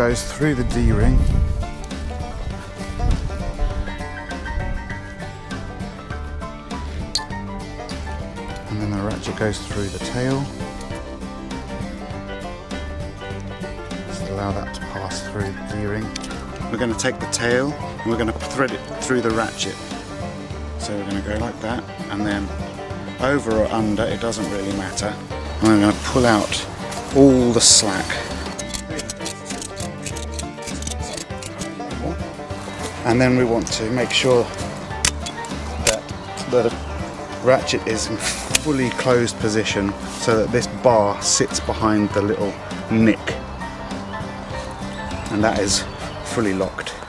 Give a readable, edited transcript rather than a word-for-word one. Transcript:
goes through the D-ring. And then the ratchet goes through the tail. Just allow that to pass through the D-ring. We're going to take the tail and we're going to thread it through the ratchet. So we're going to go like that, and then over or under, it doesn't really matter. And I'm going to pull out all the slack. And then we want to make sure that the ratchet is in fully closed position so that this bar sits behind the little nick. And that is fully locked.